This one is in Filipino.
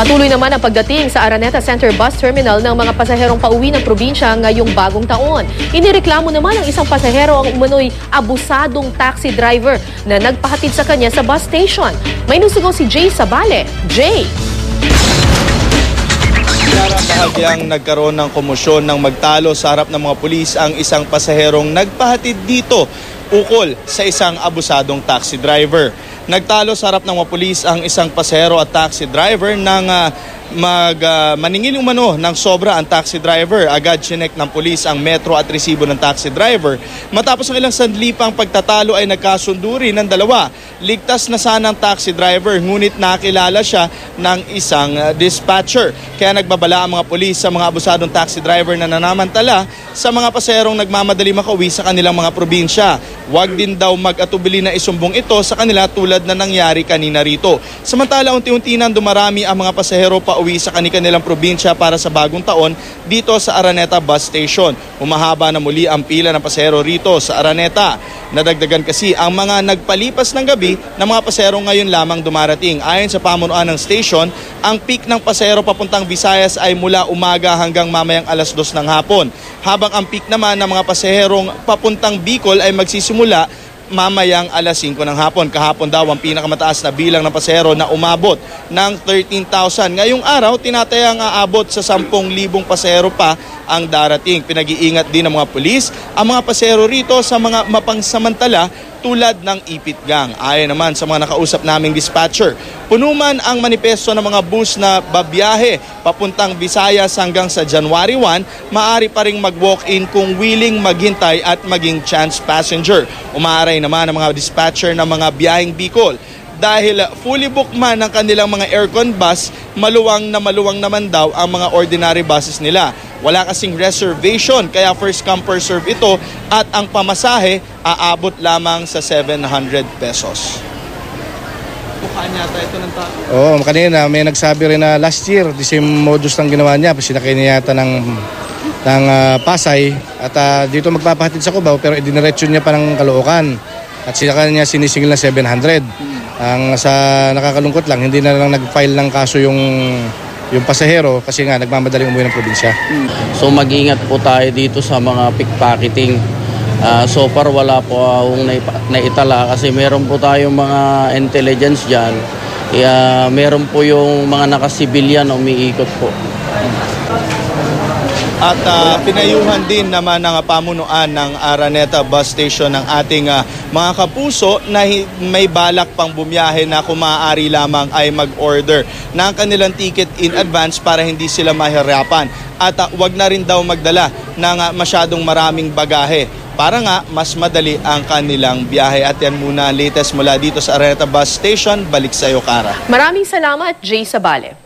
Patuloy naman ang pagdating sa Araneta Center Bus Terminal ng mga pasaherong pauwi ng probinsya ngayong bagong taon. Inireklamo naman ng isang pasahero ang umano'y abusadong taxi driver na nagpahatid sa kanya sa bus station. May nusugaw si Jay Sabale. Jay! Bahagyang nagkaroon ng komosyon ng magtalo sa harap ng mga pulis ang isang pasaherong nagpahatid dito ukol sa isang abusadong taxi driver. Nagtalo sa harap ng mga pulis ang isang pasahero at taxi driver nang maningil umano ng sobra ang taxi driver. Agad chinek ng pulis ang metro at resibo ng taxi driver. Matapos ang ilang sandlipang pagtatalo ay nagkasundo rin ng dalawa. Ligtas na sana ang taxi driver ngunit nakilala siya ng isang dispatcher. Kaya nagbabala ang mga pulis sa mga abusadong taxi driver na nanamantala sa mga pasaherong nagmamadali makauwi sa kanilang mga probinsya. Huwag din daw mag-atubili na isumbong ito sa kanila tulad na nangyari kanina rito. Samantala, unti-unti nang dumarami ang mga pasahero pa uwi sa kanilang probinsya para sa bagong taon dito sa Araneta Bus Station. Humahaba na muli ang pila ng pasahero rito sa Araneta. Nadagdagan kasi ang mga nagpalipas ng gabi na mga pasahero ngayon lamang dumarating. Ayon sa pamunuan ng station, ang peak ng pasahero papuntang Visayas ay mula umaga hanggang mamayang alas 2 ng hapon. Habang ang peak naman ng mga pasaherong papuntang Bicol ay magsisimula mamayang alas 5 ng hapon. Kahapon daw ang pinakamataas na bilang ng pasahero na umabot ng 13,000. Ngayong araw, tinatayang aabot sa 10,000 pasahero pa ang darating. Pinag-iingat din ng mga pulis ang mga pasahero rito sa mga mapangsamantala tulad ng Ipit Gang. Ayon naman sa mga nakausap naming dispatcher, puno man ang manifesto ng mga bus na babiyahe papuntang Visayas hanggang sa January 1, maaari pa ring mag-walk-in kung willing maghintay at maging chance passenger. Umaaray naman ang mga dispatcher ng mga biyaheng Bicol. Dahil fully booked man ang kanilang mga aircon bus, maluwang naman daw ang mga ordinary buses nila. Wala kasing reservation kaya first come first serve ito at ang pamasahe aabot lamang sa 700 pesos. Mukha niya ito ng tao. Oo, kanina may nagsabi rin na last year, the same modus lang ginawa niya. Sinakay niya yata ng Pasay at dito magpapahatid sa Cubao pero idiniretso niya pa ng Caloocan. At sinakay niya sinisingil na 700. Ang sa nakakalungkot lang, hindi na lang nag-file ng kaso yung pasahero kasi nga nagmamadaling umuwi ng probinsya. So mag-ingat po tayo dito sa mga pickpocketing. So far wala po akong naitala kasi meron po tayong mga intelligence dyan. Meron po yung mga nakasibilyan na umiikot po. At pinayuhan din naman ng pamunuan ng Araneta Bus Station ng ating mga kapuso na may balak pang bumiyahe na kung maaari lamang ay mag-order ng kanilang ticket in advance para hindi sila mahirapan. At wag na rin daw magdala ng masyadong maraming bagahe para nga mas madali ang kanilang biyahe. At yan muna latest mula dito sa Araneta Bus Station. Balik sa iyo, Kara. Maraming salamat, Jay Sabale.